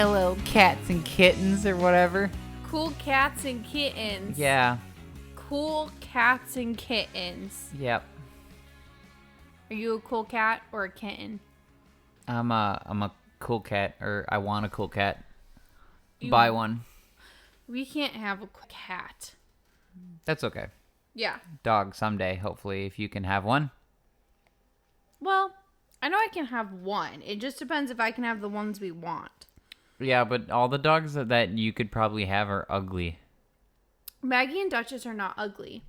Hello, cats and kittens or whatever. Cool cats and kittens. Yeah. Cool cats and kittens. Yep. Are you a cool cat or a kitten? I'm a cool cat, or I want a cool cat. Buy one. We can't have a cat. That's okay. Yeah. Dog someday, hopefully, if you can have one. Well, I know I can have one. It just depends if I can have the ones we want. Yeah, but all the dogs that you could probably have are ugly. Maggie and Duchess are not ugly.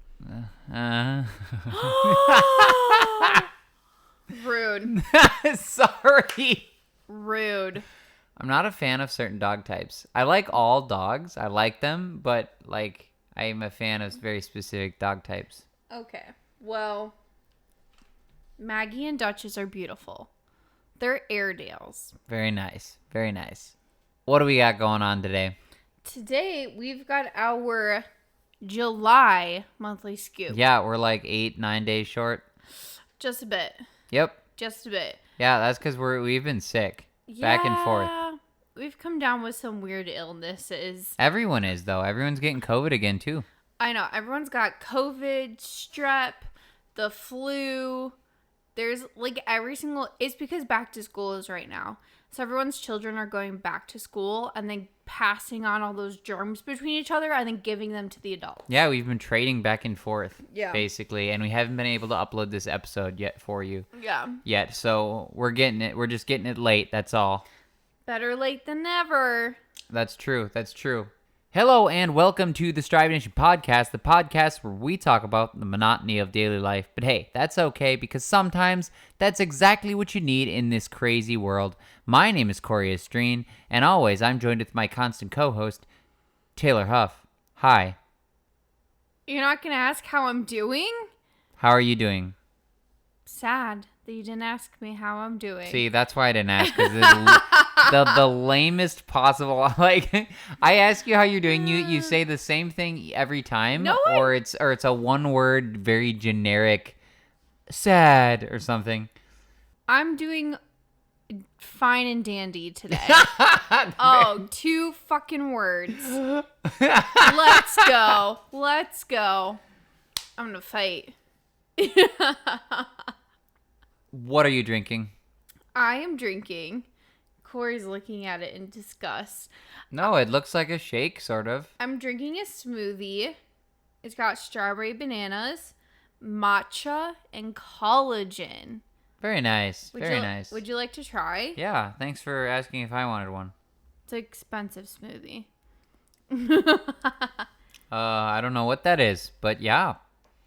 Rude. Sorry. Rude. I'm not a fan of certain dog types. I like all dogs. I like them, but I'm a fan of very specific dog types. Okay. Well, Maggie and Duchess are beautiful. They're Airedales. Very nice. Very nice. What do we got going on today? Today, we've got our July monthly scoop. Yeah, we're like 8-9 days short. Just a bit. Yep. Just a bit. Yeah, that's because we've been sick. Back and forth. We've come down with some weird illnesses. Everyone is, though. Everyone's getting COVID again, too. I know. Everyone's got COVID, strep, the flu. There's it's because back to school is right now. So everyone's children are going back to school and then passing on all those germs between each other and then giving them to the adults. Yeah, we've been trading back and forth, basically. And we haven't been able to upload this episode yet for you. Yeah. Yet, so we're getting it. We're just getting it late, that's all. Better late than never. That's true. That's true. Hello and welcome to the Strive Nation podcast, the podcast where we talk about the monotony of daily life. But hey, that's okay because sometimes that's exactly what you need in this crazy world. My name is Cory Estreen, and always I'm joined with my constant co-host, Taylor Huff. Hi. You're not going to ask how I'm doing? How are you doing? Sad that you didn't ask me how I'm doing. See, that's why I didn't ask, because the lamest possible. Like, I ask you how you're doing, you say the same thing every time, or it's a one word, very generic, sad or something. I'm doing fine and dandy today. Oh, 2 fucking words. Let's go. Let's go. I'm gonna fight. What are you drinking? I am drinking. Cory's looking at it in disgust. No, it looks like a shake, sort of. I'm drinking a smoothie. It's got strawberry bananas, matcha, and collagen. Very nice. Very nice. Would you like to try? Yeah, thanks for asking if I wanted one. It's an expensive smoothie. I don't know what that is, but yeah.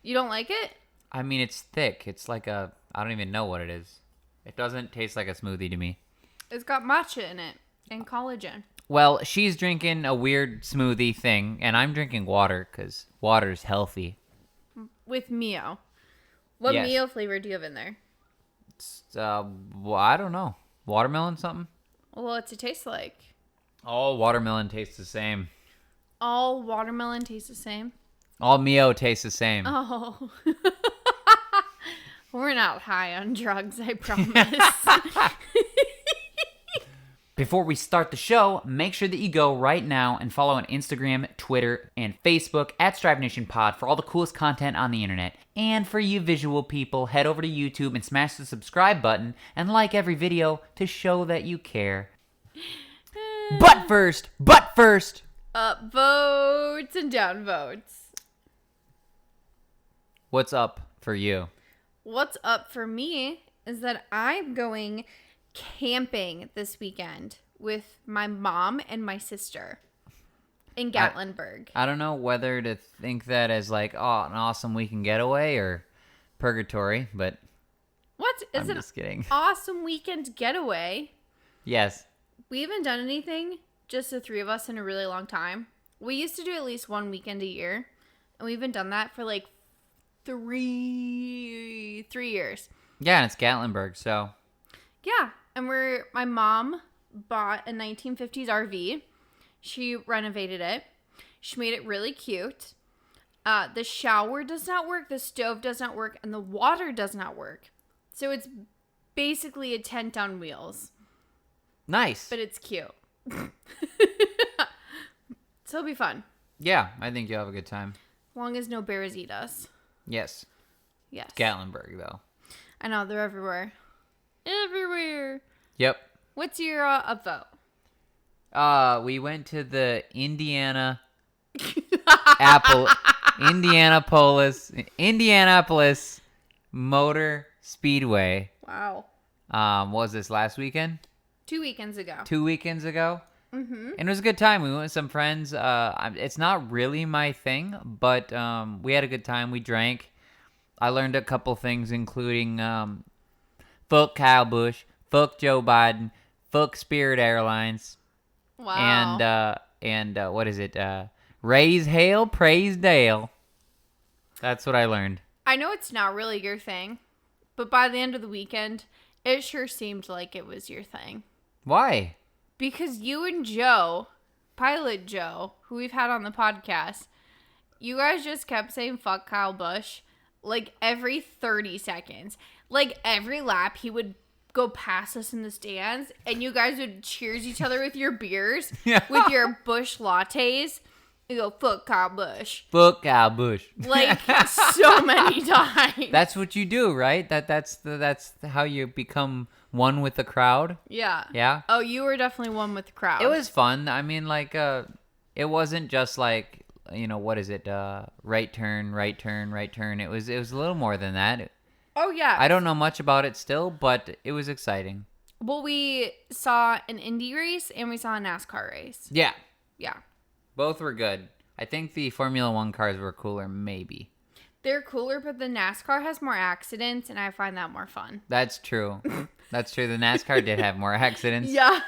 You don't like it? I mean, it's thick. It's like I don't even know what it is. It doesn't taste like a smoothie to me. It's got matcha in it and collagen. Well, she's drinking a weird smoothie thing, and I'm drinking water because water's healthy. With Mio. What Mio flavor do you have in there? It's, well, I don't know. Watermelon something? Well, what's it taste like? All watermelon tastes the same. All watermelon tastes the same? All Mio tastes the same. Oh. We're not high on drugs, I promise. Before we start the show, make sure that you go right now and follow on Instagram, Twitter, and Facebook at Strive Nation Pod for all the coolest content on the internet. And for you visual people, head over to YouTube and smash the subscribe button and like every video to show that you care. But first, upvotes and downvotes. What's up for you? What's up for me is that I'm going camping this weekend with my mom and my sister in Gatlinburg. I don't know whether to think that as like, oh, an awesome weekend getaway or purgatory, but what is I'm just kidding. Awesome weekend getaway? Yes. We haven't done anything, just the 3 of us, in a really long time. We used to do at least 1 weekend a year, and we haven't done that for like 3 years. Yeah, and it's Gatlinburg, so. Yeah, and my mom bought a 1950s RV. She renovated it. She made it really cute. The shower does not work, the stove does not work, and the water does not work. So it's basically a tent on wheels. Nice. But it's cute. So it'll be fun. Yeah, I think you'll have a good time. As long as no bears eat us. Yes. Yes. Gatlinburg, though. I know, they're everywhere. Everywhere. Yep. What's your upvote? We went to the Indianapolis Motor Speedway. Wow. What was this, last weekend? 2 weekends ago. 2 weekends ago? Mm-hmm. And it was a good time. We went with some friends. It's not really my thing, but we had a good time. We drank. I learned a couple things, including fuck Kyle Busch, fuck Joe Biden, fuck Spirit Airlines. Wow. And what is it? Raise hail, praise Dale. That's what I learned. I know it's not really your thing, but by the end of the weekend, it sure seemed like it was your thing. Why? Because you and Joe, Pilot Joe, who we've had on the podcast, you guys just kept saying fuck Kyle Busch like every 30 seconds. Like every lap he would go past us in the stands and you guys would cheers each other with your beers, with your Busch lattes. You go, fuck Kyle Busch. Fuck Kyle Busch. Like so many times. That's what you do, right? That's how you become one with the crowd. Yeah. Yeah. Oh, you were definitely one with the crowd. It was fun. I mean, like, it wasn't just like, what is it? Right turn, right turn, right turn. It was a little more than that. Oh, yeah. I don't know much about it still, but it was exciting. Well, we saw an Indy race and we saw a NASCAR race. Yeah. Yeah. Both were good. I think the Formula One cars were cooler, maybe. They're cooler, but the NASCAR has more accidents, and I find that more fun. That's true. That's true. The NASCAR did have more accidents. Yeah.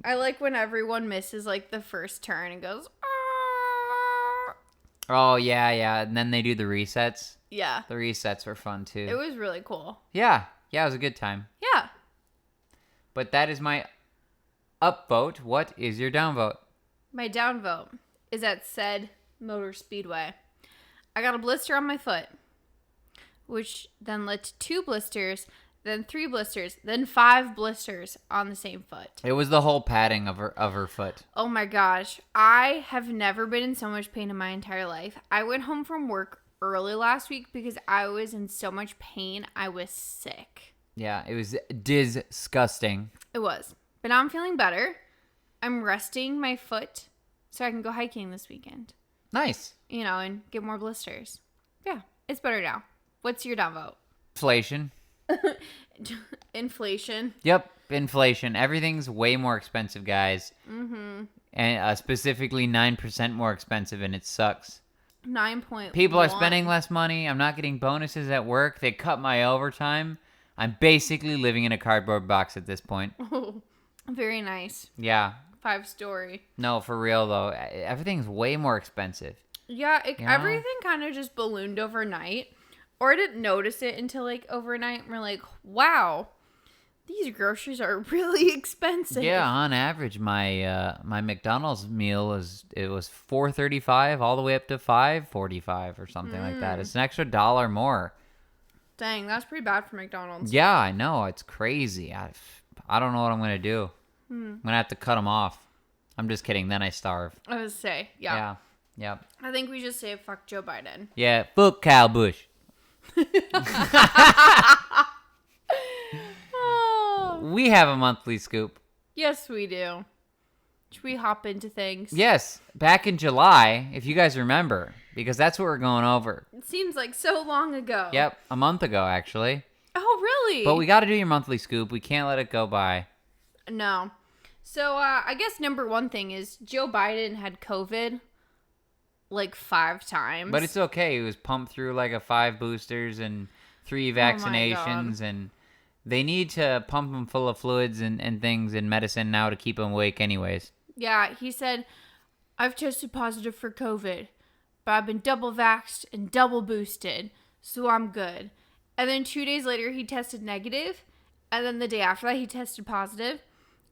I like when everyone misses, like, the first turn and goes, "Arr!" Oh, yeah. And then they do the resets. Yeah. The resets were fun, too. It was really cool. Yeah. Yeah, it was a good time. Yeah. But that is my upvote. What is your downvote? My downvote is at said motor speedway. I got a blister on my foot, which then led to 2 blisters, then 3 blisters, then 5 blisters on the same foot. It was the whole padding of her foot. Oh my gosh. I have never been in so much pain in my entire life. I went home from work early last week because I was in so much pain. I was sick. Yeah, it was disgusting. It was. But now I'm feeling better. I'm resting my foot so I can go hiking this weekend. Nice. And get more blisters. Yeah, it's better now. What's your downvote? Inflation. Inflation. Yep, inflation. Everything's way more expensive, guys. Mm-hmm. And specifically 9% more expensive, and it sucks. 9.1. People are spending less money. I'm not getting bonuses at work. They cut my overtime. I'm basically living in a cardboard box at this point. Oh, very nice. Yeah. 5-story. No, for real, though. Everything's way more expensive. Yeah, Yeah. everything kind of just ballooned overnight. Or I didn't notice it until, like, overnight. And we're like, wow, these groceries are really expensive. Yeah, on average, my McDonald's meal was $4.35 all the way up to $5.45 or something like that. It's an extra $1 more. Dang, that's pretty bad for McDonald's. Yeah, I know. It's crazy. I don't know what I'm going to do. I'm going to have to cut them off. I'm just kidding. Then I starve. I would say, yeah. Yeah. I think we just say fuck Joe Biden. Yeah, fuck Kyle Busch. Oh. We have a monthly scoop. Yes, we do. Should we hop into things? Yes, back in July, if you guys remember, because that's what we're going over. It seems like so long ago. Yep, a month ago, actually. Oh, really? But we got to do your monthly scoop. We can't let it go by. No. So, I guess number one thing is Joe Biden had COVID like 5 times. But it's okay. He was pumped through like 5 boosters and 3 vaccinations. And they need to pump him full of fluids and things in medicine now to keep him awake anyways. Yeah, he said, I've tested positive for COVID, but I've been double vaxxed and double boosted, so I'm good. And then 2 days later, he tested negative. And then the day after that, he tested positive.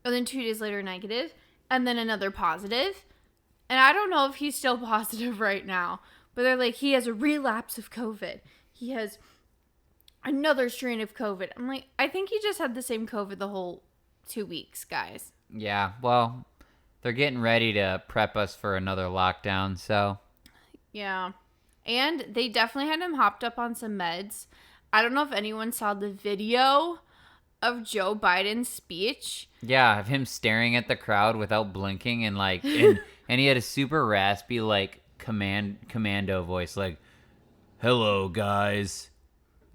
And then 2 days later, negative. And then another positive. And I don't know if he's still positive right now. But they're like, he has a relapse of COVID. He has another strain of COVID. I'm like, I think he just had the same COVID the whole 2 weeks, guys. Yeah, well, they're getting ready to prep us for another lockdown, so. Yeah. And they definitely had him hopped up on some meds. I don't know if anyone saw the video of Joe Biden's speech. Yeah, of him staring at the crowd without blinking and and he had a super raspy commando voice like, "Hello guys."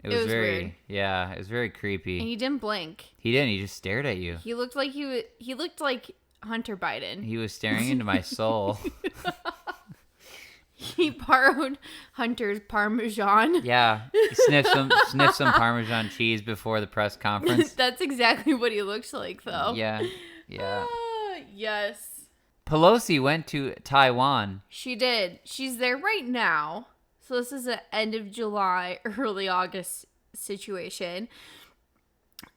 It was very weird. Yeah, it was very And creepy. he didn't blink. He didn't, he just stared at you. He looked like he looked like Hunter Biden. He was staring into my soul. He borrowed Hunter's Parmesan. Yeah, he sniffed some Parmesan cheese before the press conference. That's exactly what he looks like, though. Yeah. Yes. Pelosi went to Taiwan. She did. She's there right now. So this is an end of July, early August situation.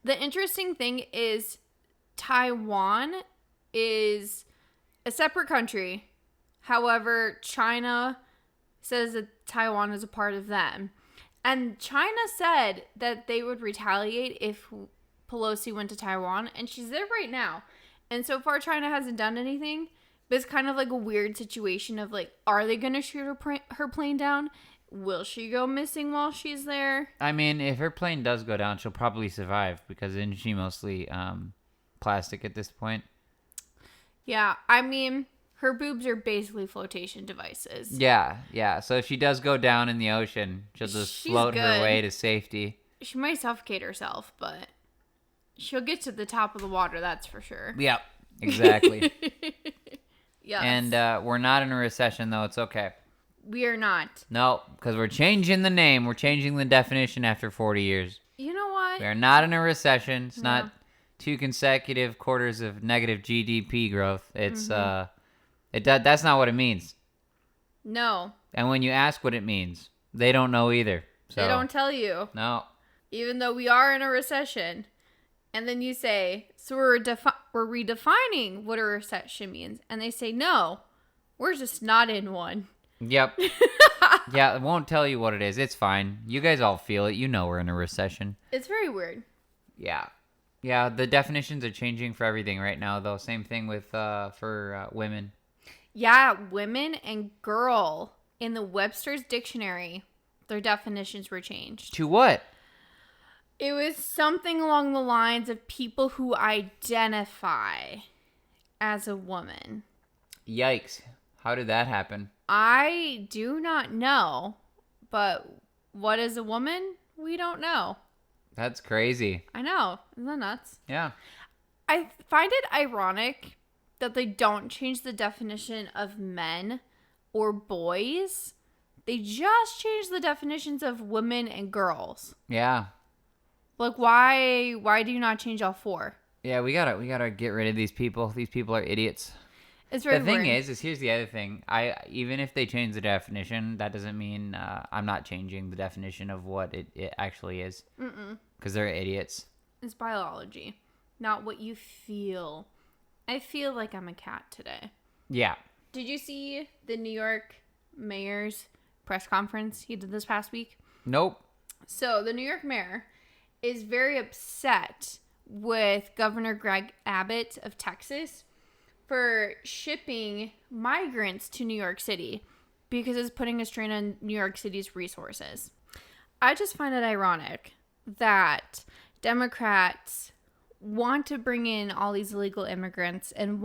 The interesting thing is Taiwan is a separate country. However, China says that Taiwan is a part of them. And China said that they would retaliate if Pelosi went to Taiwan. And she's there right now. And so far, China hasn't done anything. But it's kind of like a weird situation of like, are they going to shoot her plane down? Will she go missing while she's there? I mean, if her plane does go down, she'll probably survive because isn't she mostly plastic at this point? Yeah, I mean, her boobs are basically flotation devices. Yeah. So if she does go down in the ocean, she'll just She's float her good. way to safety. She might suffocate herself, but she'll get to the top of the water, that's for sure. Yep, exactly. Yes. And we're not in a recession, though. It's okay. We are not. No, because we're changing the name. We're changing the definition after 40 years. You know what? We are not in a recession. It's No. not 2 consecutive quarters of negative GDP growth. It's that's not what it means. No. And when you ask what it means, they don't know either. So They don't tell you. No. Even though we are in a recession. And then you say, so we're redefining what a recession means. And they say, no, we're just not in one. Yep. Yeah, it won't tell you what it is. It's fine. You guys all feel it. You know we're in a recession. It's very weird. Yeah. Yeah, the definitions are changing for everything right now, though. Same thing with for women. Yeah, women and girl in the Webster's dictionary, their definitions were changed. To what? It was something along the lines of people who identify as a woman. Yikes. How did that happen? I do not know, but what is a woman? We don't know. That's crazy. I know. Isn't that nuts? Yeah. I find it ironic that they don't change the definition of men or boys. They just change the definitions of women and girls. Yeah. Like, why do you not change all four? Yeah, we gotta get rid of these people. These people are idiots. It's very The thing weird. is here's the other thing. Even if they change the definition, that doesn't mean I'm not changing the definition of what it actually is. Because they're idiots. It's biology, not what you feel. I feel like I'm a cat today. Yeah. Did you see the New York mayor's press conference he did this past week? Nope. So the New York mayor is very upset with Governor Greg Abbott of Texas for shipping migrants to New York City because it's putting a strain on New York City's resources. I just find it ironic that Democrats want to bring in all these illegal immigrants and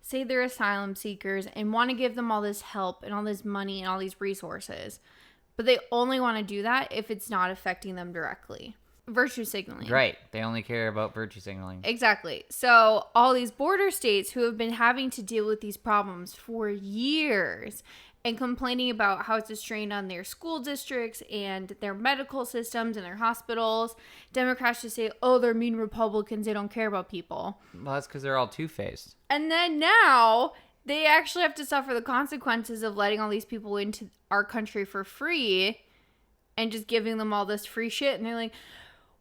say they're asylum seekers and want to give them all this help and all this money and all these resources. But they only want to do that if it's not affecting them directly. Virtue signaling. Right. They only care about virtue signaling. Exactly. So all these border states who have been having to deal with these problems for years and complaining about how it's a strain on their school districts and their medical systems and their hospitals, Democrats just say, oh, they're mean Republicans. They don't care about people. Well, that's because they're all two-faced. And then now they actually have to suffer the consequences of letting all these people into our country for free and just giving them all this free shit. And they're like,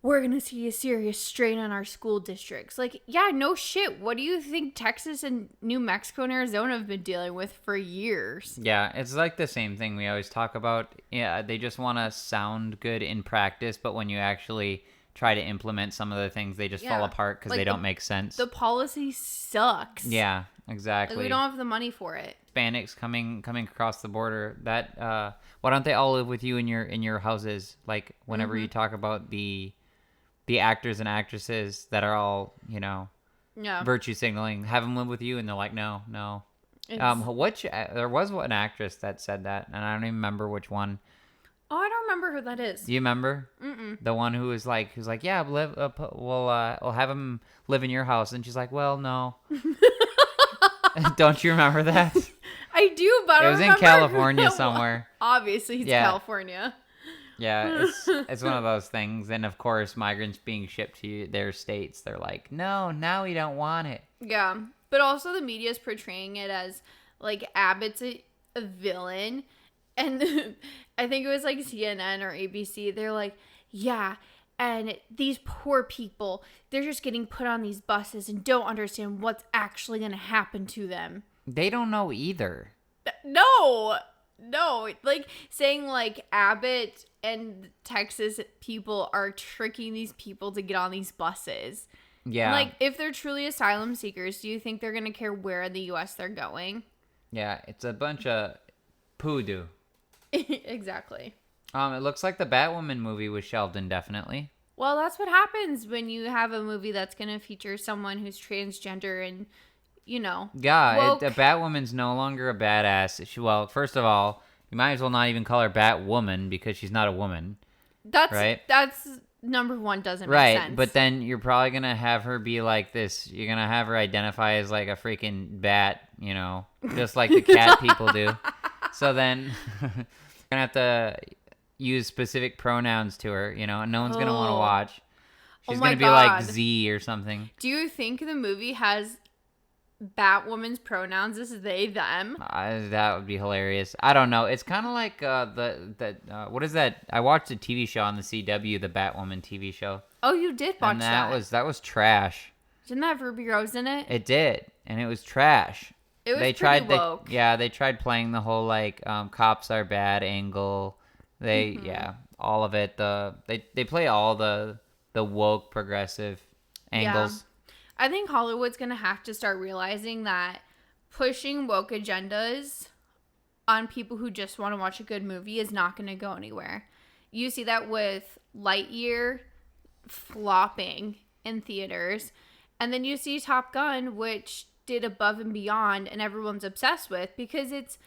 we're going to see a serious strain on our school districts. Like, yeah, no shit. What do you think Texas and New Mexico and Arizona have been dealing with for years? Yeah, it's like the same thing we always talk about. Yeah, they just want to sound good in practice, but when you actually try to implement some of the things, they just fall apart because like they don't make sense. The policy sucks. Yeah, exactly. Like, we don't have the money for it. Hispanics coming across the border. That why don't they all live with you in your houses? Like whenever you talk about the actors and actresses that are all virtue signaling, have them live with you, and they're like, no. There was one actress that said that, and I don't even remember which one. Oh, I don't remember who that is. You remember? Mm-mm. The one who's like, yeah, we'll have him live in your house, and she's like, well, no. Don't you remember that? I do, but it was in California somewhere. Obviously, it's California. Yeah, it's one of those things. And of course, migrants being shipped to their states, they're like, no, now we don't want it. Yeah, but also the media is portraying it as like Abbott's a villain. And I think it was like CNN or ABC. They're like, yeah, and these poor people, they're just getting put on these buses and don't understand what's actually going to happen to them. They don't know either. No, like saying like Abbott and Texas people are tricking these people to get on these buses. Yeah. Like, if they're truly asylum seekers, do you think they're going to care where in the U.S. they're going? Yeah, it's a bunch of poodoo. Exactly. It looks like the Batwoman movie was shelved indefinitely. Well, that's what happens when you have a movie that's going to feature someone who's transgender and, Yeah, a Batwoman's no longer a badass. Well, first of all, you might as well not even call her Batwoman because she's not a woman. That's number one, doesn't make sense. Right, but then you're probably going to have her be like this. You're going to have her identify as like a freaking bat, just like the cat people do. So then you're going to have to use specific pronouns to her, and no one's going to want to watch. She's going to be like Z or something. Do you think the movie has Batwoman's pronouns as they, them? That would be hilarious. I don't know. It's kind of like what is that? I watched a TV show on the CW, the Batwoman TV show. Oh, you did watch that? And that was trash. Didn't that have Ruby Rose in it? It did, and it was trash. It was pretty woke. They tried playing the whole like cops are bad angle. All of it. They play all the woke progressive angles. Yeah. I think Hollywood's going to have to start realizing that pushing woke agendas on people who just want to watch a good movie is not going to go anywhere. You see that with Lightyear flopping in theaters. And then you see Top Gun, which did above and beyond and everyone's obsessed with because it's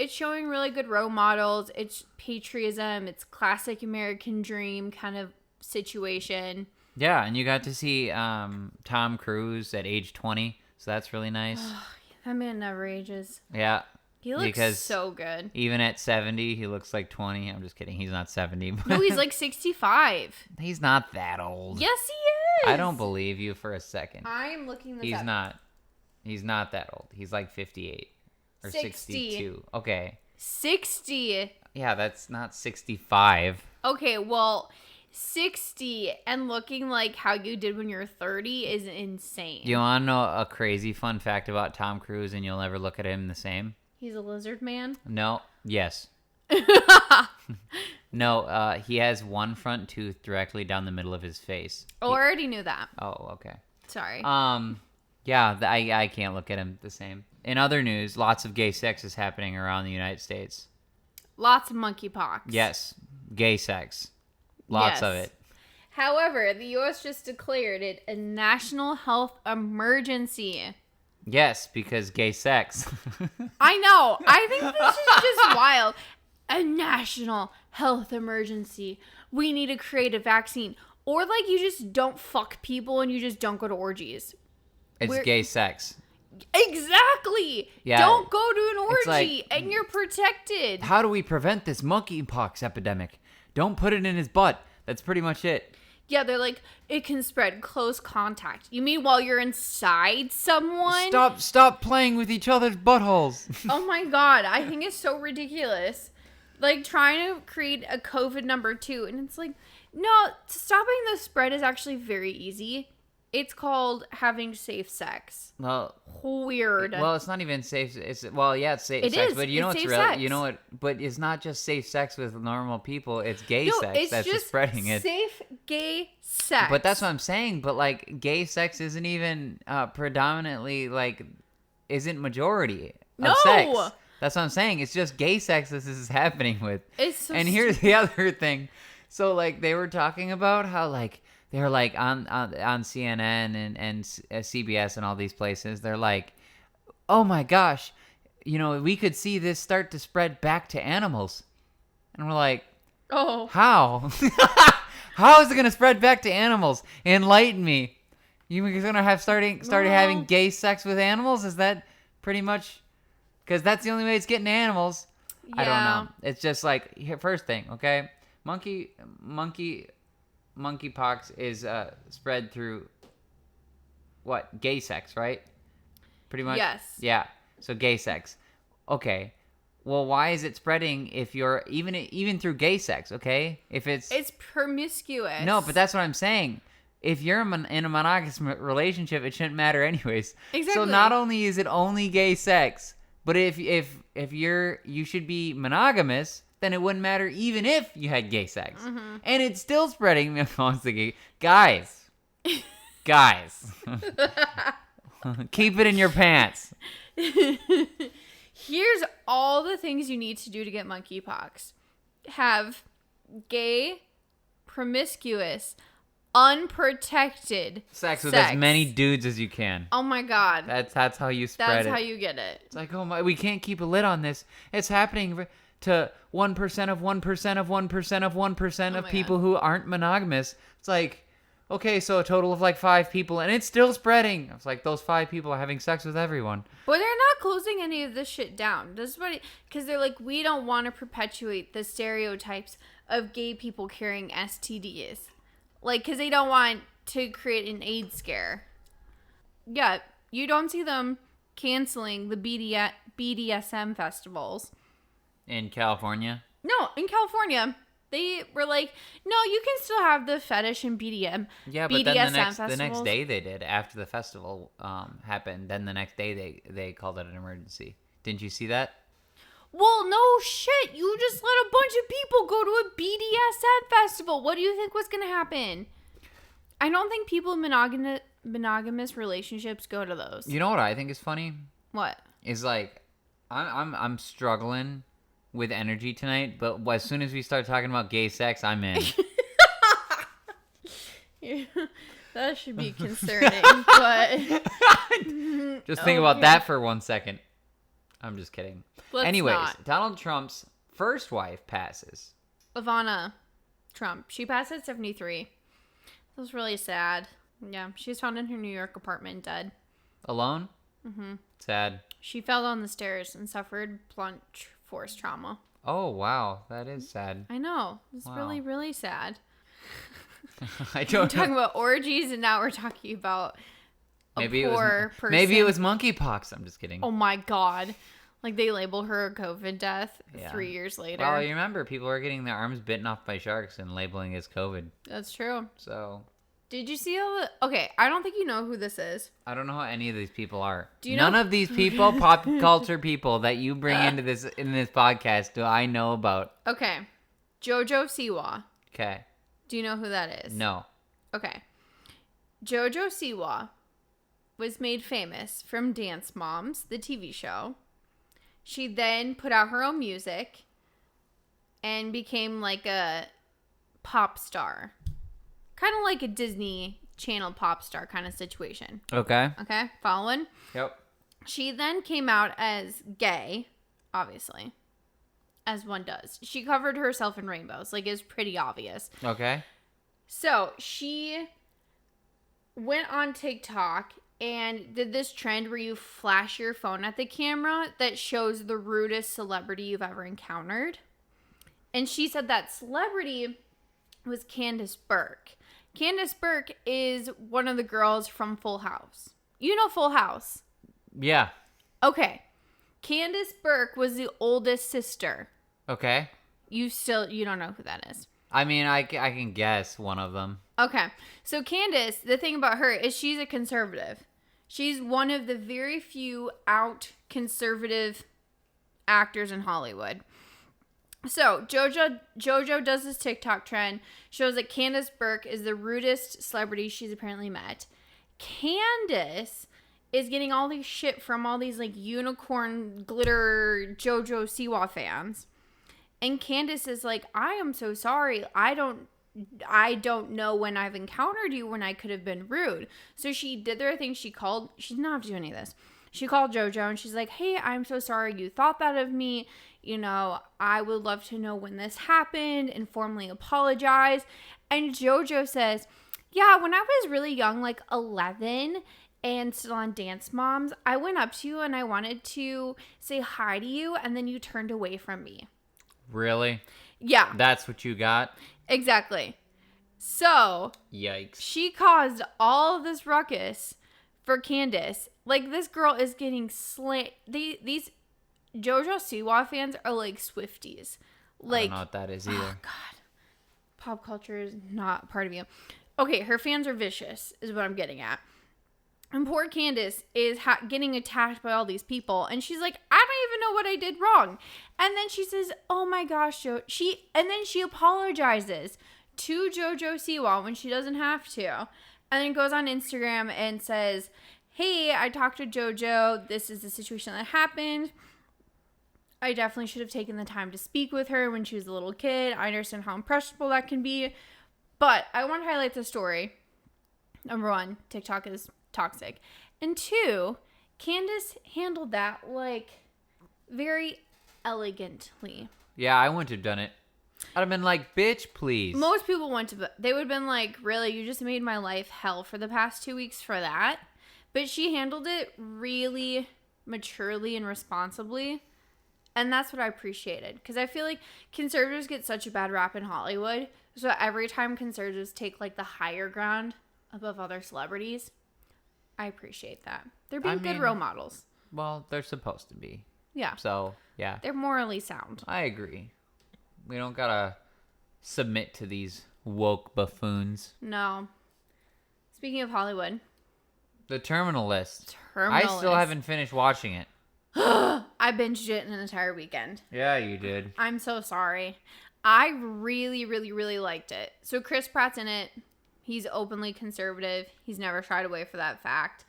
showing really good role models. It's patriotism. It's classic American dream kind of situation. Yeah, and you got to see Tom Cruise at age 20, so that's really nice. That man never ages. Yeah. He looks so good. Even at 70, he looks like 20. I'm just kidding. He's not 70. No, he's like 65. He's not that old. Yes, he is. I don't believe you for a second. I'm looking this up. He's not that old. He's like 58 or 62. Okay. 60. Yeah, that's not 65. Okay, well, 60 and looking like how you did when you're 30 is insane. Do you want to know a crazy fun fact about Tom Cruise and you'll never look at him the same? He's a lizard man? No. Yes. No, he has one front tooth directly down the middle of his face. Oh, I already knew that. Oh, okay. Sorry. Yeah, I can't look at him the same. In other news, lots of gay sex is happening around the United States. Lots of monkey pox. Yes, gay sex. Lots of it. However, the U.S. just declared it a national health emergency. Yes, because gay sex. I know. I think this is just wild. A national health emergency. We need to create a vaccine. Or like you just don't fuck people and you just don't go to orgies. It's gay sex. Exactly. Yeah. Don't go to an orgy and you're protected. How do we prevent this monkey pox epidemic? Don't put it in his butt. That's pretty much it. Yeah, they're like, it can spread close contact. You mean while you're inside someone? Stop playing with each other's buttholes. Oh my God. I think it's so ridiculous. Like trying to create a COVID number 2. And it's like, no, stopping the spread is actually very easy. It's called having safe sex. Well, Weird. well, it's not even safe. It's it's safe It sex, is. but you know It's what's safe real. sex. You know what? But it's not just safe sex with normal people. It's gay No, sex it's that's just spreading it. safe gay sex. But that's what I'm saying. But like, gay sex isn't even predominantly like isn't majority of sex. That's what I'm saying. It's just gay sex this is happening with. It's so and here's the other thing. So like they were talking about how like they're like on CNN and CBS and all these places. They're like, oh my gosh, you know, we could see this start to spread back to animals. And we're like, Oh. how? How is it going to spread back to animals? Enlighten me. You're going to have started having gay sex with animals? Is that pretty much? Because that's the only way it's getting to animals. Yeah. I don't know. It's just like, first thing, okay? Monkey Pox is spread through what? Gay sex, right? Pretty much? Yes. Yeah. So gay sex. Okay. Well, why is it spreading if you're even through gay sex, okay? If it's promiscuous. No, but that's what I'm saying. If you're in a monogamous relationship, it shouldn't matter anyways. Exactly. So not only is it only gay sex, but if you should be monogamous, then it wouldn't matter even if you had gay sex. Mm-hmm. And it's still spreading amongst the gay guys. Guys. Keep it in your pants. Here's all the things you need to do to get monkeypox. Have gay, promiscuous, unprotected sex with as many dudes as you can. Oh my god. That's how you spread it. That's how you get it. It's like, oh my, we can't keep a lid on this. It's happening to 1% of 1% of 1% of 1% of people who aren't monogamous. It's like, okay, so a total of like 5 people, and it's still spreading. It's like those 5 people are having sex with everyone. But they're not closing any of this shit down. This is what, because they're like, we don't want to perpetuate the stereotypes of gay people carrying STDs. Like, because they don't want to create an AIDS scare. Yeah, you don't see them canceling the BDSM festivals. In California? No, in California. They were like, no, you can still have the fetish and BDSM Yeah, but then festivals. the next day they did, after the festival happened, then the next day they called it an emergency. Didn't you see that? Well, no shit. You just let a bunch of people go to a BDSM festival. What do you think was going to happen? I don't think people in monogamous relationships go to those. You know what I think is funny? What? Is like, I'm struggling with energy tonight, but as soon as we start talking about gay sex, I'm in. That should be concerning, but just think about that for 1 second. I'm just kidding. Anyways, not. Donald Trump's first wife passes. Ivana Trump. She passed at 73. That was really sad. Yeah, she was found in her New York apartment dead. Alone? Mm-hmm. Sad. She fell down the stairs and suffered blunt force trauma. Oh, wow. That is sad. I know. It's really, really sad. I don't We're talking about orgies, and now we're talking about a maybe poor person. Maybe it was monkeypox. I'm just kidding. Oh, my God. Like, they label her a COVID death 3 years later. Well, you remember, people are getting their arms bitten off by sharks and labeling it as COVID. That's true. So... Did you see all the... Okay, I don't think you know who this is. I don't know how any of these people are. Do you know... None of these people, pop culture people that you bring into this podcast, do I know about. Okay. Jojo Siwa. Okay. Do you know who that is? No. Okay. Jojo Siwa was made famous from Dance Moms, the TV show. She then put out her own music and became like a pop star. Kind of like a Disney Channel pop star kind of situation. Okay. Okay, following? Yep. She then came out as gay, obviously, as one does. She covered herself in rainbows, like it's pretty obvious. Okay. So she went on TikTok and did this trend where you flash your phone at the camera that shows the rudest celebrity you've ever encountered. And she said that celebrity was Candace Burke. Candace Burke is one of the girls from Full House. You know Full House? Yeah. Okay. Candace Burke was the oldest sister. Okay. You don't know who that is. I mean, I can guess one of them. Okay. So Candace, the thing about her is she's a conservative. She's one of the very few out conservative actors in Hollywood. So Jojo does this TikTok trend, shows that Candace Burke is the rudest celebrity she's apparently met. Candace is getting all these shit from all these like unicorn glitter Jojo Siwa fans. And Candace is like, I am so sorry. I don't know when I've encountered you when I could have been rude. So she did their thing. She did not have to do any of this. She called Jojo and she's like, hey, I'm so sorry you thought that of me. You know, I would love to know when this happened and formally apologize. And Jojo says, yeah, when I was really young, like 11 and still on Dance Moms, I went up to you and I wanted to say hi to you. And then you turned away from me. Really? Yeah. That's what you got? Exactly. So. Yikes. She caused all of this ruckus for Candace. Like, this girl is getting slammed. These Jojo Siwa fans are like Swifties. Like, I don't know what that is either. Oh, God. Pop culture is not part of you. Okay, her fans are vicious, is what I'm getting at. And poor Candace is getting attacked by all these people. And she's like, I don't even know what I did wrong. And then she says, oh my gosh, and then she apologizes to Jojo Siwa when she doesn't have to. And then goes on Instagram and says, hey, I talked to Jojo. This is the situation that happened. I definitely should have taken the time to speak with her when she was a little kid. I understand how impressionable that can be. But I want to highlight the story. Number one, TikTok is toxic. And two, Candace handled that like very elegantly. Yeah, I wouldn't have done it. I'd have been like, bitch, please. Most people they would have been like, really, you just made my life hell for the past 2 weeks for that. But she handled it really maturely and responsibly. And that's what I appreciated. Because I feel like conservatives get such a bad rap in Hollywood. So every time conservatives take like the higher ground above other celebrities, I appreciate that. They're being good role models. Well, they're supposed to be. Yeah. So, yeah. They're morally sound. I agree. We don't gotta submit to these woke buffoons. No. Speaking of Hollywood. The Terminal List. I still haven't finished watching it. I binged it in an entire weekend. Yeah, you did. I'm so sorry. I really, really, really liked it. So Chris Pratt's in it. He's openly conservative. He's never shied away for that fact.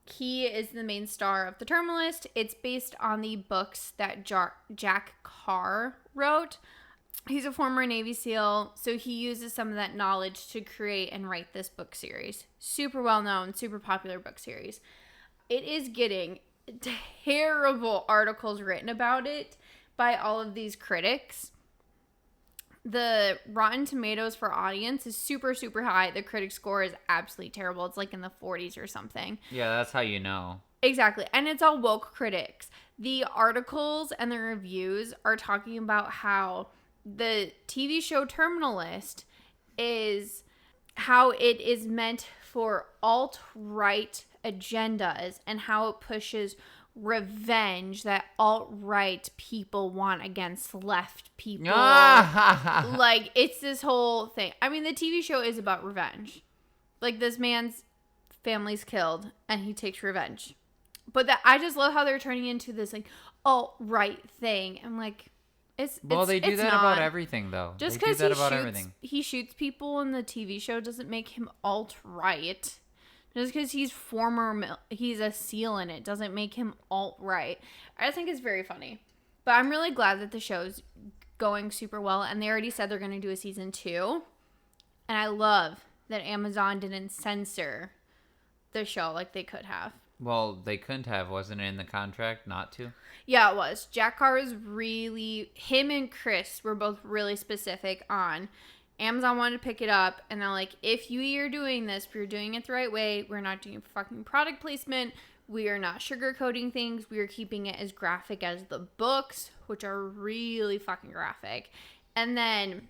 He is the main star of The Terminal List. It's based on the books that Jack Carr wrote. He's a former Navy SEAL, so he uses some of that knowledge to create and write this book series. Super well-known, super popular book series. It is getting terrible articles written about it by all of these critics. The Rotten Tomatoes for audience is super, super high. The critic score is absolutely terrible. It's like in the 40s or something. Yeah, that's how you know. Exactly. And it's all woke critics. The articles and the reviews are talking about how the TV show Terminal List is how it is meant for alt-right agendas and how it pushes revenge that alt-right people want against left people. Like, it's this whole thing. I mean, the TV show is about revenge. Like, this man's family's killed and he takes revenge. But I just love how they're turning into this like alt-right thing. I'm like, they do that about everything, though. Just because he shoots people in the TV show doesn't make him alt-right. Just because he's a SEAL in it doesn't make him alt-right. I think it's very funny. But I'm really glad that the show's going super well. And they already said they're going to do a season 2. And I love that Amazon didn't censor the show like they could have. Well, they couldn't have. Wasn't it in the contract not to? Yeah, it was. Jack Carr was him and Chris were both really specific on Amazon wanted to pick it up, and they're like, if you're doing this, we're doing it the right way. We're not doing fucking product placement. We are not sugarcoating things. We are keeping it as graphic as the books, which are really fucking graphic. And then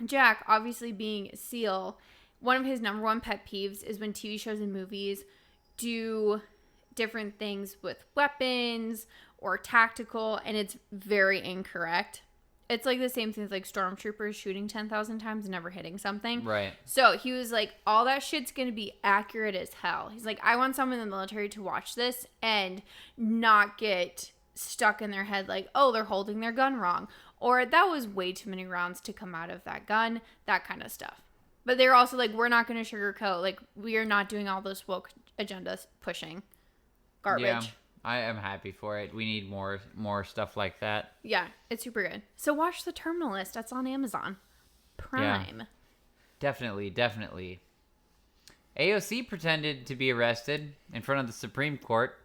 Jack, obviously being a SEAL, one of his number one pet peeves is when TV shows and movies do different things with weapons or tactical, and it's very incorrect. it's like the same thing with like stormtroopers shooting 10,000 times and never hitting something. Right. So he was like, all that shit's going to be accurate as hell. He's like, I want someone in the military to watch this and not get stuck in their head like, oh, they're holding their gun wrong. Or that was way too many rounds to come out of that gun. That kind of stuff. But they're also like, we're not going to sugarcoat. Like, we are not doing all this woke agenda pushing garbage. Yeah, I am happy for it. We need more stuff like that. Yeah, it's super good. So watch The Terminalist. That's on Amazon Prime. Yeah, definitely. AOC pretended to be arrested in front of the Supreme Court.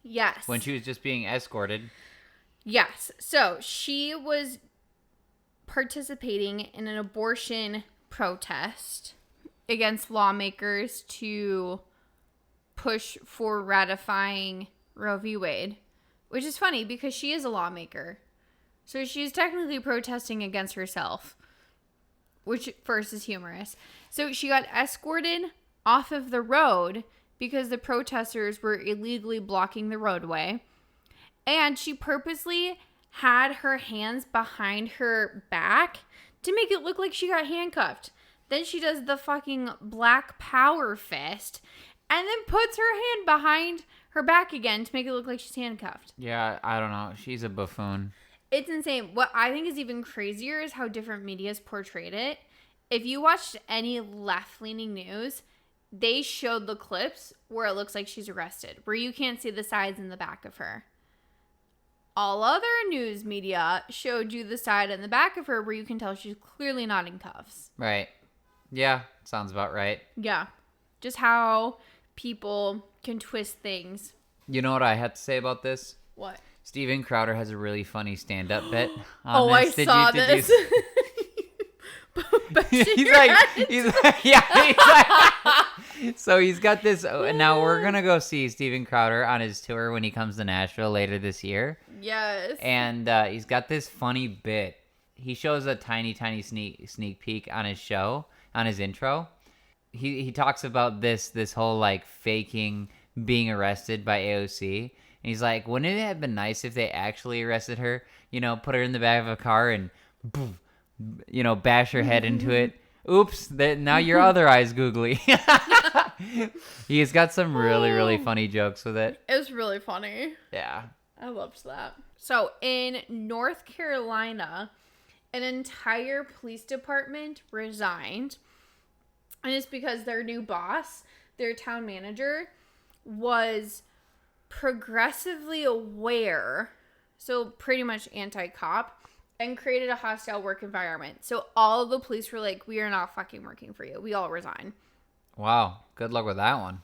Yes. When she was just being escorted. Yes. So she was participating in an abortion protest against lawmakers to push for ratifying Roe v. Wade, which is funny because she is a lawmaker. So she's technically protesting against herself, which first is humorous. So she got escorted off of the road because the protesters were illegally blocking the roadway. And she purposely had her hands behind her back to make it look like she got handcuffed. Then she does the fucking black power fist and then puts her hand behind her back again to make it look like she's handcuffed. Yeah, I don't know. She's a buffoon. It's insane. What I think is even crazier is how different media's portrayed it. If you watched any left-leaning news, they showed the clips where it looks like she's arrested, where you can't see the sides and the back of her. All other news media showed you the side and the back of her where you can tell she's clearly not in cuffs. Right. Yeah, sounds about right. Yeah. Just how people can twist things. You know what I had to say about this? What? Steven Crowder has a really funny stand-up bit. Oh, I saw this. So he's got this. Now we're gonna go see Steven Crowder on his tour when he comes to Nashville later this year. Yes. And he's got this funny bit. He shows a tiny sneak peek on his show, on his intro. He talks about this whole like faking being arrested by AOC. And he's like, wouldn't it have been nice if they actually arrested her? You know, put her in the back of a car and boom, you know, bash her head into it. Oops, now your other eye's googly. He's got some really funny jokes with it. It was really funny. Yeah. I loved that. So in North Carolina, an entire police department resigned. And it's because their new boss, their town manager, was progressively aware, so pretty much anti-cop, and created a hostile work environment. So all of the police were like, we are not fucking working for you. We all resign. Wow. Good luck with that one.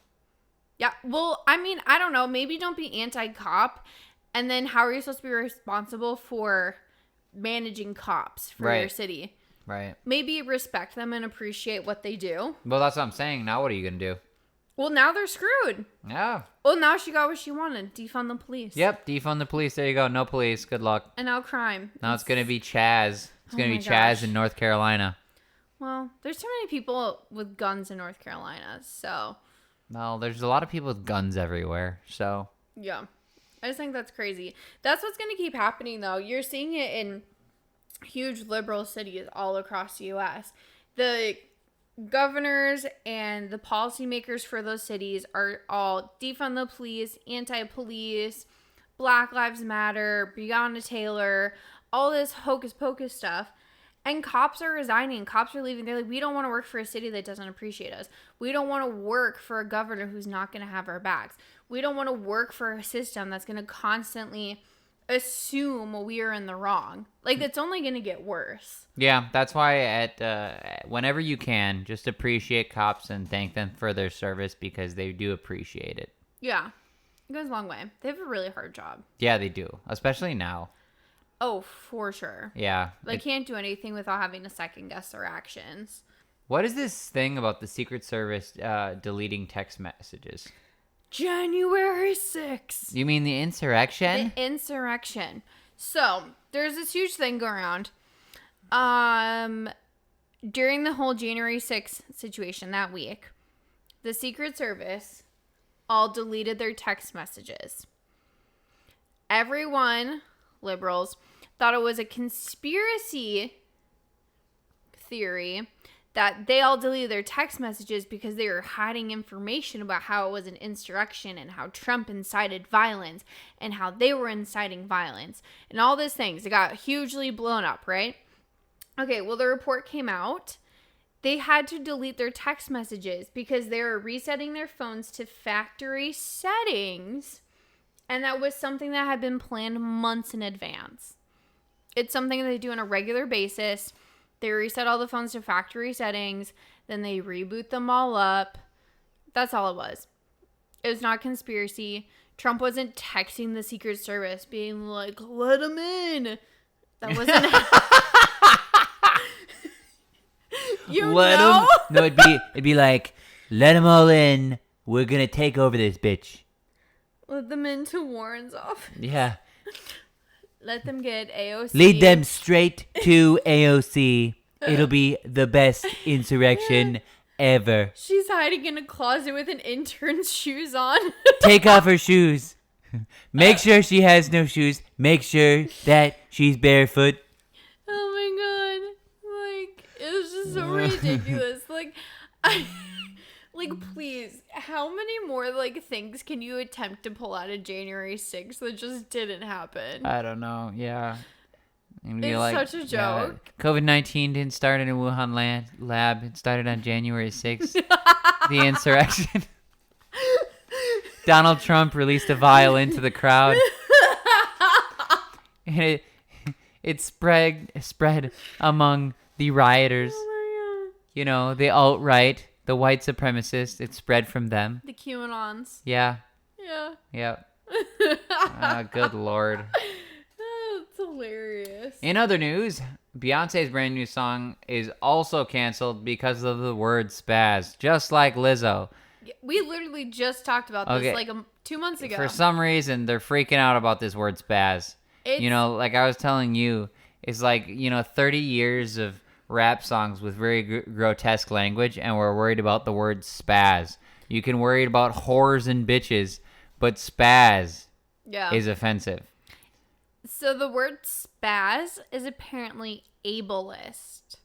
Yeah. Well, I mean, I don't know. Maybe don't be anti-cop. And then how are you supposed to be responsible for managing cops for your city? Right. Maybe respect them and appreciate what they do. Well, that's what I'm saying. Now what are you going to do? Well, now they're screwed. Yeah. Well, now she got what she wanted. Defund the police. Yep. Defund the police. There you go. No police. Good luck. And now crime. Now it's going to be Chaz. It's going to be Chaz gosh. in North Carolina. Well, there's too many people with guns in North Carolina, so. No, there's a lot of people with guns everywhere, so. Yeah. I just think that's crazy. That's what's going to keep happening, though. You're seeing it in huge liberal cities all across the U.S. The governors and the policymakers for those cities are all defund the police, anti-police, Black Lives Matter, Breonna Taylor, all this hocus pocus stuff. And cops are resigning. Cops are leaving. They're like, we don't want to work for a city that doesn't appreciate us. We don't want to work for a governor who's not going to have our backs. We don't want to work for a system that's going to constantly assume we are in the wrong. Like, it's only going to get worse. Yeah, that's why whenever you can, just appreciate cops and thank them for their service because they do appreciate it. Yeah. It goes a long way. They have a really hard job. Yeah, they do. Especially now. Oh, for sure. Yeah. They can't do anything without having to second guess their actions. What is this thing about the Secret Service deleting text messages? January 6th. You mean the insurrection? The insurrection. So, there's this huge thing going around. During the whole January 6th situation that week, the Secret Service all deleted their text messages. Everyone, liberals, thought it was a conspiracy theory that they all deleted their text messages because they were hiding information about how it was an insurrection and how Trump incited violence and how they were inciting violence and all these things. It got hugely blown up, right? Okay, well, the report came out. They had to delete their text messages because they were resetting their phones to factory settings. And that was something that had been planned months in advance. It's something that they do on a regular basis. They reset all the phones to factory settings. Then they reboot them all up. That's all it was. It was not conspiracy. Trump wasn't texting the Secret Service being like, let him in. That wasn't... Let him... No, it'd be like, let them all in. We're going to take over this bitch. Let them into Warren's office. Yeah. Let them get AOC. Lead them straight to AOC. It'll be the best insurrection ever. She's hiding in a closet with an intern's shoes on. Take off her shoes. Make sure she has no shoes. Make sure that she's barefoot. Oh my god. Like, it was just so ridiculous. Please, how many more, things can you attempt to pull out of January 6th that just didn't happen? I don't know. Yeah. It's such a joke. COVID-19 didn't start in a Wuhan lab. It started on January 6th. The insurrection. Donald Trump released a vial into the crowd. And it spread among the rioters. Oh my god. The alt-right. The white supremacists, it spread from them. The QAnons. Yeah. Yeah. Yep. Good Lord. That's hilarious. In other news, Beyonce's brand new song is also canceled because of the word spaz, just like Lizzo. We literally just talked about this 2 months ago. For some reason, they're freaking out about this word spaz. Like I was telling you, it's 30 years of rap songs with very grotesque language, and we're worried about the word spaz. You can worry about whores and bitches, but spaz is offensive. So the word spaz is apparently ableist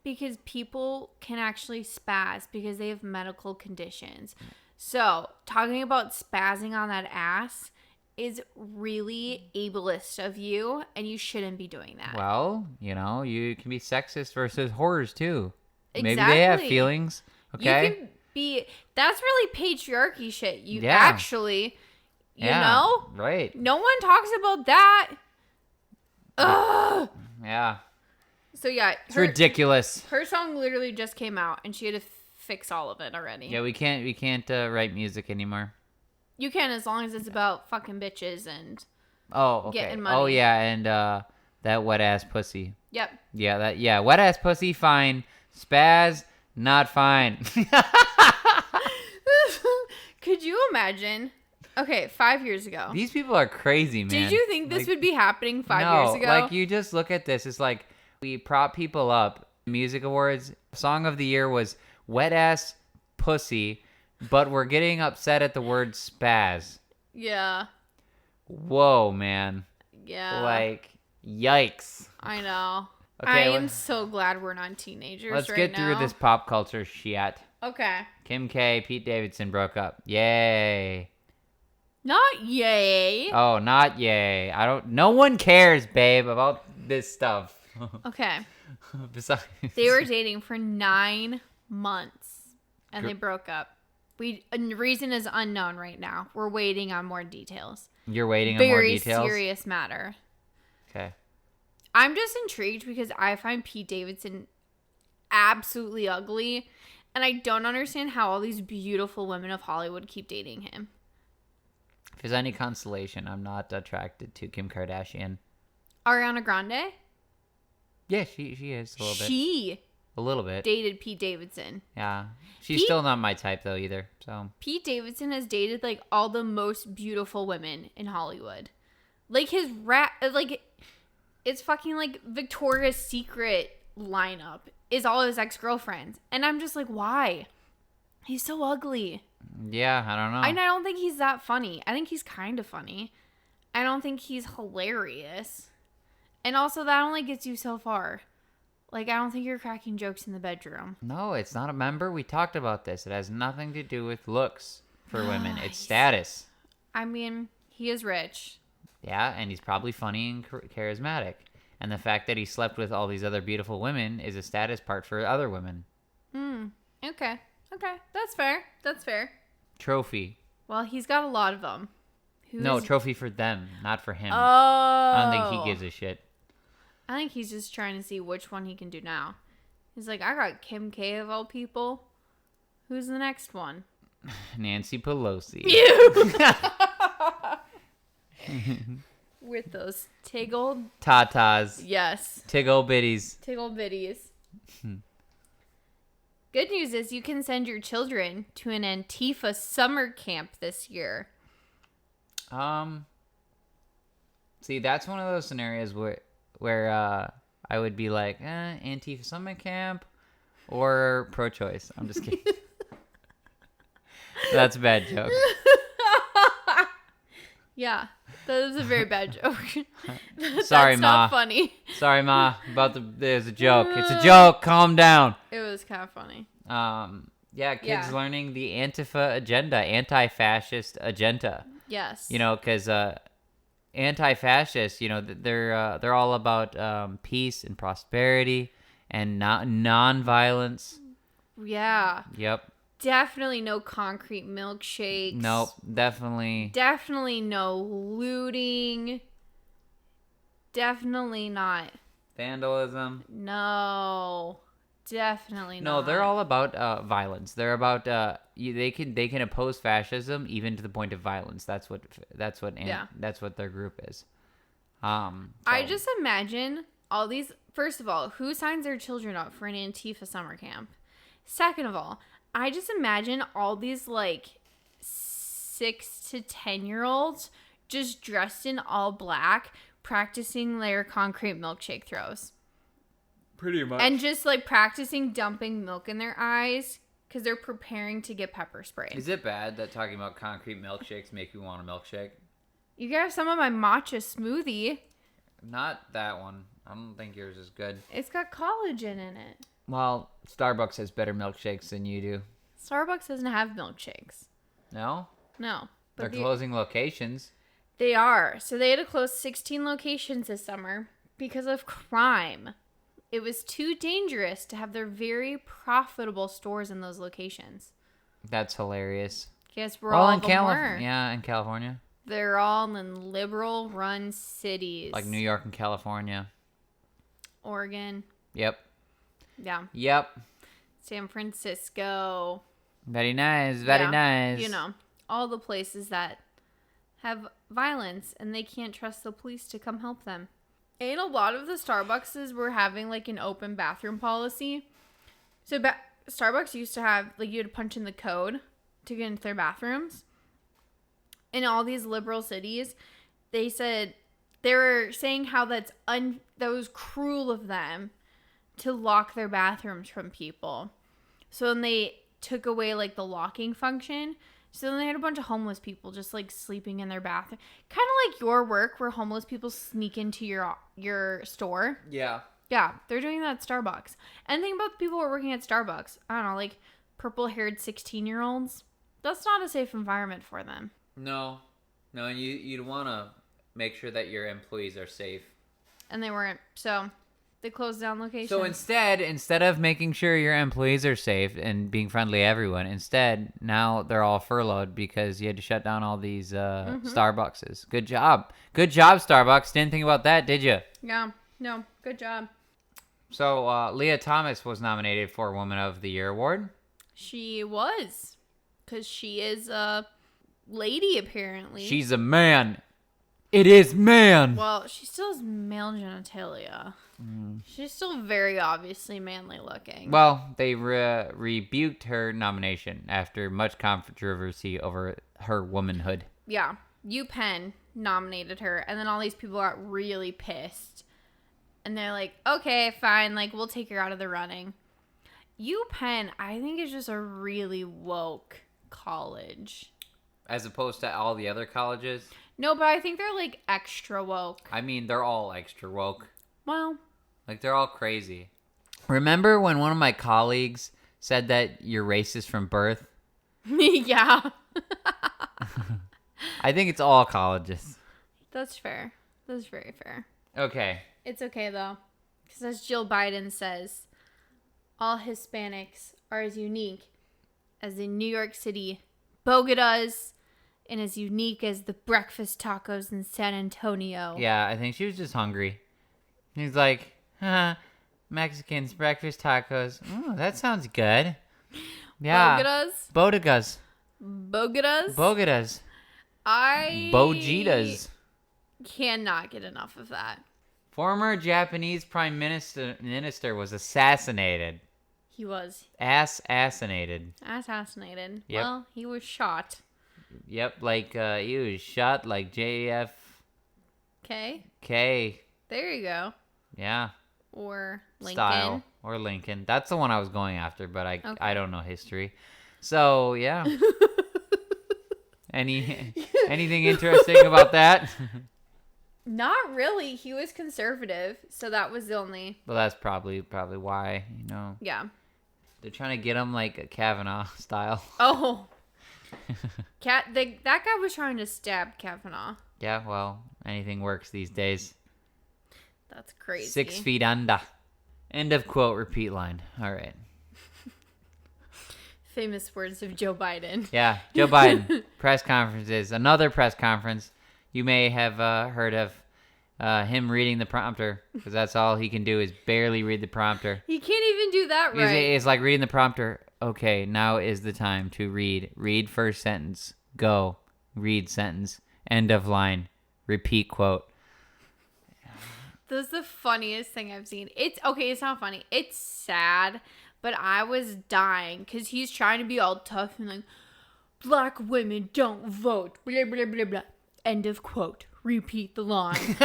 because people can actually spaz because they have medical conditions. So talking about spazzing on that ass is really ableist of you, and you shouldn't be doing that. Well, you can be sexist versus whores too. Exactly. Maybe they have feelings. Okay. You can be. That's really patriarchy shit. You actually, you know, right? No one talks about that. Ugh. Yeah. So yeah, it's ridiculous. Her song literally just came out, and she had to fix all of it already. Yeah, we can't write music anymore. You can, as long as it's about fucking bitches and getting money. Oh yeah, and that wet ass pussy. Yep. Yeah, wet ass pussy fine. Spaz not fine. Could you imagine? Okay, 5 years ago. These people are crazy, man. Did you think this would be happening 5 years ago? You just look at this. It's like we prop people up. Music awards. Song of the year was wet ass pussy. But we're getting upset at the word spaz. Yeah. Whoa, man. Yeah. Yikes. I know. Okay, I am so glad we're not teenagers let's get through this pop culture shit. Okay. Kim K, Pete Davidson broke up. Yay. Not yay. Oh, not yay. No one cares, babe, about this stuff. Okay. Besides. They were dating for 9 months and they broke up. Reason is unknown right now. We're waiting on more details. You're waiting on more details? Very serious matter. Okay. I'm just intrigued because I find Pete Davidson absolutely ugly. And I don't understand how all these beautiful women of Hollywood keep dating him. If there's any consolation, I'm not attracted to Kim Kardashian. Ariana Grande? Yeah, she is a little bit. A little bit. Dated Pete Davidson. Yeah. She's still not my type, though, either. So Pete Davidson has dated, all the most beautiful women in Hollywood. His it's fucking, Victoria's Secret lineup is all his ex-girlfriends. And I'm just like, why? He's so ugly. Yeah, I don't know. And I don't think he's that funny. I think he's kind of funny. I don't think he's hilarious. And also, that only gets you so far. Like, I don't think you're cracking jokes in the bedroom. No, it's not a member. We talked about this. It has nothing to do with looks for women. It's status. I mean, he is rich. Yeah, and he's probably funny and charismatic. And the fact that he slept with all these other beautiful women is a status part for other women. Okay. Okay. That's fair. That's fair. Trophy. Well, he's got a lot of them. No, trophy for them, not for him. Oh. I don't think he gives a shit. I think he's just trying to see which one he can do now. He's like, I got Kim K of all people. Who's the next one? Nancy Pelosi. With those tiggled... Tatas. Yes. Tiggle bitties. Tiggle bitties. Good news is you can send your children to an Antifa summer camp this year. See, that's one of those scenarios where I would be like, Antifa summer camp or pro-choice. I'm just kidding. That's a bad joke. Yeah, that is a very bad joke. Sorry, That's Ma. not funny. Sorry, Ma. There's a joke. It's a joke. Calm down. It was kind of funny. Yeah, kids learning the Antifa agenda, anti-fascist agenda. Yes. You know, because anti-fascists, you know, they're all about peace and prosperity and non-violence. Yeah. Yep. Definitely no concrete milkshakes. Nope. Definitely. Definitely no looting. Definitely not. Vandalism. No. Definitely not. No, they're all about violence. They're about they can oppose fascism even to the point of violence. That's what their group is. I just imagine all these. First of all, who signs their children up for an Antifa summer camp? Second of all, I just imagine all these like 6 to 10-year-olds just dressed in all black practicing their concrete milkshake throws. Pretty much. And just like practicing dumping milk in their eyes because they're preparing to get pepper sprayed. Is it bad that talking about concrete milkshakes make you want a milkshake? You can have some of my matcha smoothie. Not that one. I don't think yours is good. It's got collagen in it. Well, Starbucks has better milkshakes than you do. Starbucks doesn't have milkshakes. No? No. They're closing locations. They are. So they had to close 16 locations this summer because of crime. It was too dangerous to have their very profitable stores in those locations. That's hilarious. Guess we're all in California. Yeah, in California. They're all in liberal-run cities. Like New York and California. Oregon. Yep. Yeah. Yep. San Francisco. Very nice. Very nice. You know, all the places that have violence and they can't trust the police to come help them. And a lot of the Starbucks were having like an open bathroom policy. So Starbucks used to have, like, you had to punch in the code to get into their bathrooms. In all these liberal cities, they were saying how that was cruel of them to lock their bathrooms from people. So then they took away like the locking function. So then they had a bunch of homeless people just like sleeping in their bathroom. Kind of like your work where homeless people sneak into your store. Yeah. Yeah, they're doing that at Starbucks. And think about the people who are working at Starbucks. I don't know, like purple-haired 16-year-olds. That's not a safe environment for them. No, and you'd want to make sure that your employees are safe. And they weren't. So they closed down locations. So instead of making sure your employees are safe and being friendly to everyone, now they're all furloughed because you had to shut down all these Starbuckses. Good job, Starbucks. Didn't think about that, did you? Yeah, no, good job. So Leah Thomas was nominated for Woman of the Year award. She was, because she is a lady apparently. She's a man. It is man. Well, she still has male genitalia. She's still very obviously manly looking. Well, they rebuked her nomination after much controversy over her womanhood. Yeah. UPenn nominated her, and then all these people got really pissed. And they're like, okay, fine, like, we'll take her out of the running. UPenn, I think, is just a really woke college. As opposed to all the other colleges? No, but I think they're like extra woke. I mean, they're all extra woke. Well, Like, they're all crazy. Remember when one of my colleagues said that you're racist from birth? yeah. I think it's all colleges. That's fair. That's very fair. Okay. It's okay, though. Because as Jill Biden says, all Hispanics are as unique as the New York City bodegas and as unique as the breakfast tacos in San Antonio. Yeah, I think she was just hungry. He's like, Mexicans, breakfast tacos. Ooh, that sounds good. Yeah. Bodegas? Bodegas. Bodegas? Bodegas. Bodegas. Cannot get enough of that. Former Japanese Prime Minister was assassinated. He was Assassinated. assassinated. Yep. Well, he was shot. Yep, like he was shot like JFK. Okay. There you go. Yeah. Or Lincoln. Style. Or Lincoln. That's the one I was going after, but I don't know history. So, yeah. Anything interesting about that? Not really. He was conservative, so that was the only. Well, that's probably why, you know. Yeah. They're trying to get him like a Kavanaugh style. Oh. That guy was trying to stab Kavanaugh. Yeah, well, anything works these days. That's crazy. 6 feet under. End of quote, repeat line. All right. Famous words of Joe Biden. Yeah, Joe Biden. Press conferences. Another press conference. You may have heard of him reading the prompter, because that's all he can do is barely read the prompter. He can't even do that right. It's like reading the prompter. Okay, now is the time to read. Read first sentence. Go. Read sentence. End of line. Repeat quote. That's the funniest thing I've seen. It's not funny. It's sad, but I was dying because he's trying to be all tough and like, black women don't vote. Blah, blah, blah, blah. End of quote. Repeat the line.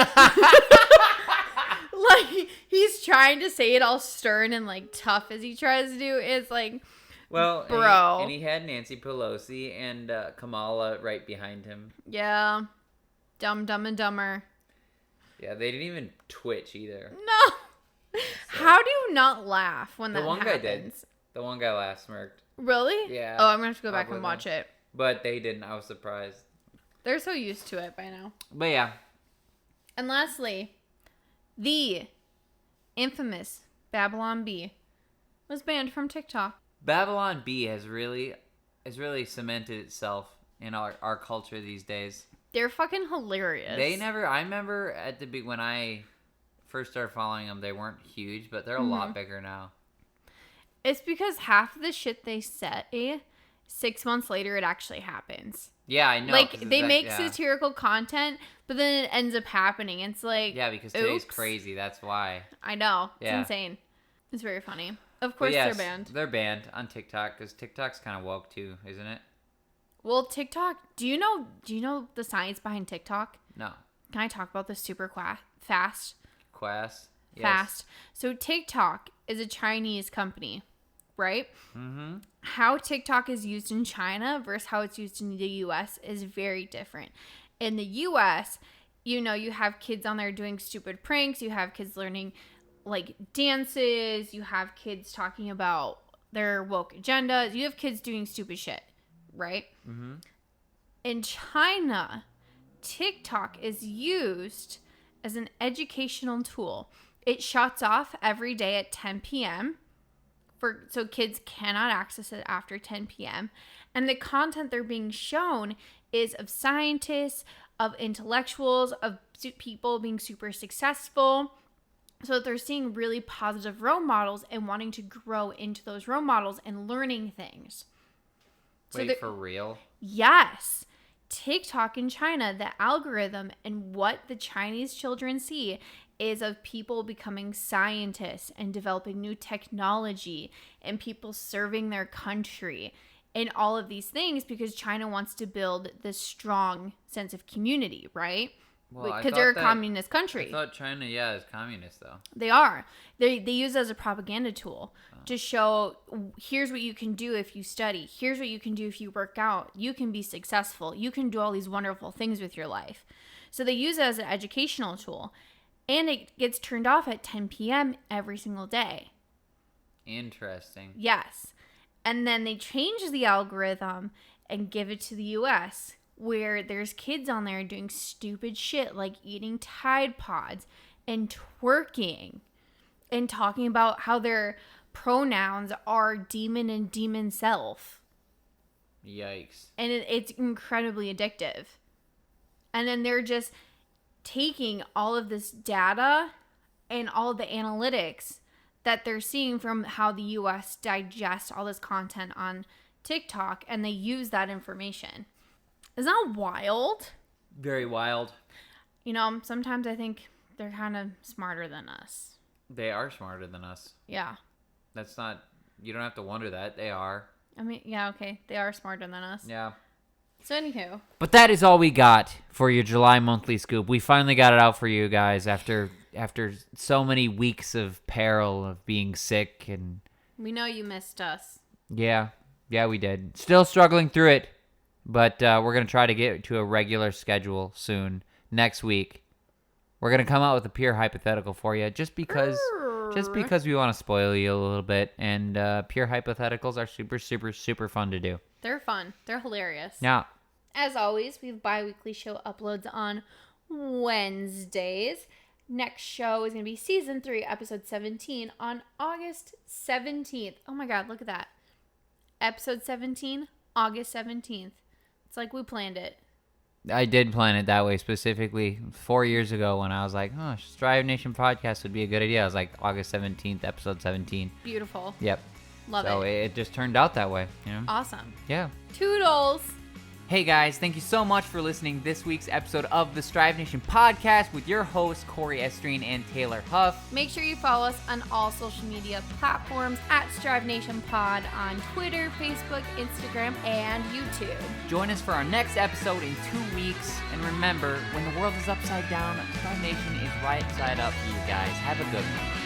Like, he's trying to say it all stern and like tough as he tries to do. It's like, well, bro. And he had Nancy Pelosi and Kamala right behind him. Yeah. Dumb and Dumber. Yeah, they didn't even twitch either. No. So. How do you not laugh when that happens? The one guy did. The one guy last smirked. Really? Yeah. Oh, I'm going to have to go back and watch it. But they didn't. I was surprised. They're so used to it by now. But yeah. And lastly, the infamous Babylon Bee was banned from TikTok. Babylon Bee has really cemented itself in our culture these days. They're fucking hilarious. I remember when I first started following them, they weren't huge, but they're a lot bigger now. It's because half of the shit they say, 6 months later, it actually happens. Yeah, I know. Like, they make satirical content, but then it ends up happening. It's like, yeah, because today's crazy. That's why. I know. It's insane. It's very funny. Of course, yes, they're banned. They're banned on TikTok because TikTok's kind of woke too, isn't it? Well, TikTok. Do you know the science behind TikTok? No. Can I talk about this super fast? Yes. Fast. So TikTok is a Chinese company, right? Mm-hmm. How TikTok is used in China versus how it's used in the U.S. is very different. In the U.S., you have kids on there doing stupid pranks. You have kids learning like dances. You have kids talking about their woke agendas. You have kids doing stupid shit, right? Mm-hmm. In China, TikTok is used as an educational tool. It shuts off every day at 10 p.m. So kids cannot access it after 10 p.m. And the content they're being shown is of scientists, of intellectuals, of people being super successful. So they're seeing really positive role models and wanting to grow into those role models and learning things. Wait, for real? Yes. TikTok in China, the algorithm and what the Chinese children see is of people becoming scientists and developing new technology and people serving their country and all of these things because China wants to build this strong sense of community, right? Well, because they're a communist country. I thought China, is communist though. They are. They use it as a propaganda tool to show, here's what you can do if you study. Here's what you can do if you work out. You can be successful. You can do all these wonderful things with your life. So they use it as an educational tool. And it gets turned off at 10 p.m. every single day. Interesting. Yes. And then they change the algorithm and give it to the U.S., where there's kids on there doing stupid shit like eating Tide Pods and twerking and talking about how their pronouns are demon and demon self. Yikes. And it's incredibly addictive. And then they're just taking all of this data and all of the analytics that they're seeing from how the U.S. digests all this content on TikTok, and they use that information. Isn't that wild? Very wild. You know, sometimes I think they're kind of smarter than us. They are smarter than us. Yeah. That's not, you don't have to wonder that. They are. I mean, yeah, okay. They are smarter than us. Yeah. So, anywho. But that is all we got for your July monthly scoop. We finally got it out for you guys after so many weeks of peril of being sick. And we know you missed us. Yeah, we did. Still struggling through it. But we're going to try to get to a regular schedule soon. Next week, we're going to come out with a pure hypothetical for you just because we want to spoil you a little bit. And pure hypotheticals are super, super, super fun to do. They're fun. They're hilarious. Yeah. As always, we have bi-weekly show uploads on Wednesdays. Next show is going to be Season 3, Episode 17 on August 17th. Oh my God, look at that. Episode 17, August 17th. It's like we planned it. I did plan it that way specifically 4 years ago when I was like, Strive Nation podcast would be a good idea. I was like, August 17th, episode 17. Beautiful. Yep. Love it. So it just turned out that way. You know? Awesome. Yeah. Toodles. Hey guys, thank you so much for listening to this week's episode of the Strive Nation podcast with your hosts, Cory, Estreen, and Taylor Huff. Make sure you follow us on all social media platforms at Strive Nation Pod on Twitter, Facebook, Instagram, and YouTube. Join us for our next episode in 2 weeks. And remember, when the world is upside down, Strive Nation is right side up for you guys. Have a good one.